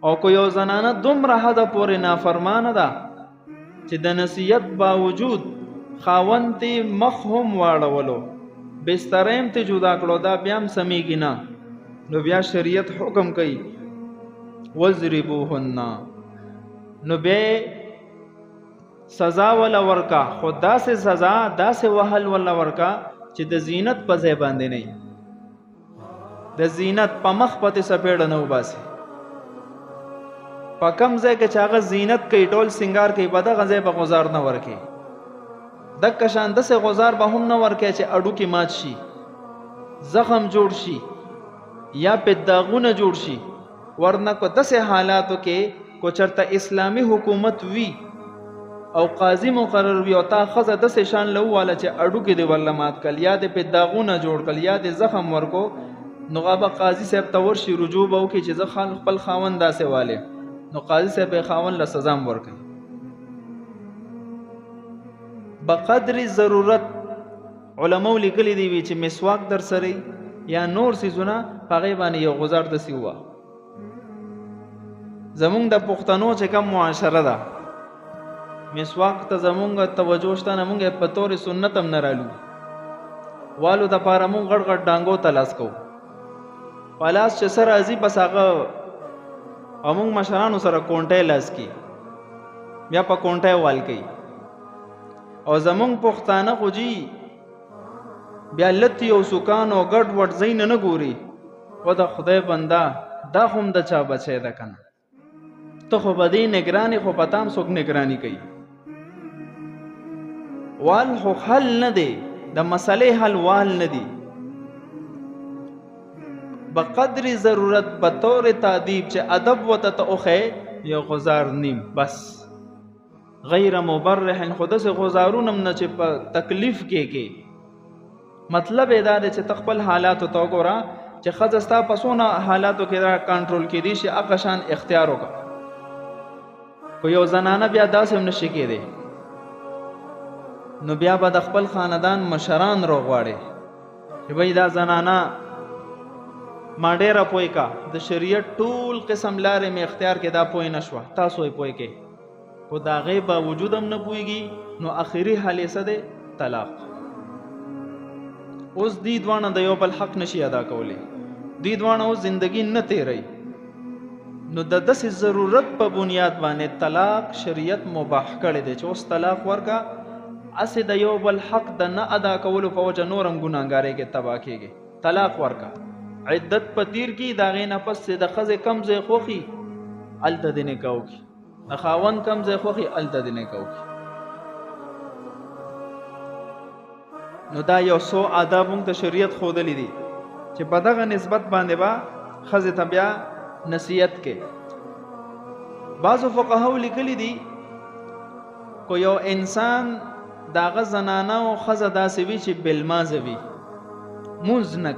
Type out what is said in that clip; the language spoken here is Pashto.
او کو یو زنانه دومره حد پورې نافرمانه ده چې د نصیحت باوجود خاوند ته مخ هم واړولو بستریم ته جدا کړو دا بیا هم سمیږي نه، نو بیا شریعت حکم کوي وضربوهن، نو بیا سزا ولا ورکا، خدا سے سزا داسې وهل ولا ورکا چې د زینت په ځای باندې نه، د زینت په مخ پته سپېړه نه وباسي. په کم ځای کې چې هغه زینت کوي ټول سنگار کوي په دغه ځای په غزار نه ورکي، دکه شان داسې غزار به هم نه ورکي چې اډو کې مات شي، زخم جوړ شي یا په داغونه جوړ شي. ورنه کو داسې حالاتو کې کو چرته اسلامی حکومت وی او قاضی مقرر وی او تا خزه داسې شان لواله چې اډو کې دی ولله مات کړ یا د په داغونه جوړ کړ یا د زخم ورکو، نو غابه قاضی صاحب ته ورشي رجوع به وکړي چې زه خپل خاوند داسې واله، نو قاضی صاحب خاوند له سزا ورکړي. بقدر ضرورت علماء لیکلي دی چې مسواک در سره یا نور سيزونه پغې باندې یو غزار د سیوا. زمونږ د پښتنو چې کوم معاشره ده مسواک ته زمونږ توجه شته نه، مونږ په تور سنت هم نه رالو والو د پاره مونږ غړ غړ ډانګو تلاس کو پلاس چې سره ازي بس هغه امونږ مشرانو سره کونټه لاس کی بیا په کونټه وال کی، او زمونږ پښتانه خو جی بیا لتی او سکان او ګډ وډ زین نه ګوري، و د خدای بندا دا هم د چا بچی ده کنه، ته خو بدی نگرانی خو پتام څوک نگرانی کوي. وال خو حل نه دی، د مسئلې حل وال نه دی، بقدر ضرورت بطور تادیب چې ادب وته ته اوخه یو غزار نیم بس غیر مبرح، خود سے غزارونم نه چې په تکلیف کې مطلب ادا ده چې تخپل حالات تو ګورا چې خزستا پسونه حالاتو کې را کنټرول کې دي شي هغه شان اختیار وکړه. خو یو زنانه بیا داسې هم نشي کېدی، نو بیا به د خپل خاندان مشران روغواړي چې وای دا زنانه ما ډېره پوی کا د شریعت ټول قسم لارې مې اختیار کې دا پوی نشوه، تاسو یې پوی کې خو د هغې باوجود هم نه پوهېږي، نو آخري حل یې څه دی؟ طلاق. اوس دی دواړه د یو بل حق نشي ادا کولی، دی دواړه اوس زندگی نه تیری، نو د داسې ضرورت په بنیاد باندې طلاق شریعت مباح کړی دی چې اوس طلاق ورکا، اسې د یو بل حق د نه ادا کولو په وجه نورم ګناهګارۍ کې تباه کېږي. طلاق ورکا عدت په تیر کې د هغې نه پس د ښځې کم ځای خوښي هلته دې نکاح وکړي، د خاوند کم ځای خوښي هلته دې نکاح وکړي. نو دا یو څو آداب موږ ته شریعت ښودلی دي چې په دغه نسبت باندې به ښځې ته بیا نصیحت کې. بعضو فقهاو لیکلی دي کو یو انسان د هغه زنانه او ښځه داسې وي چې بلمازه وي، مونځ نه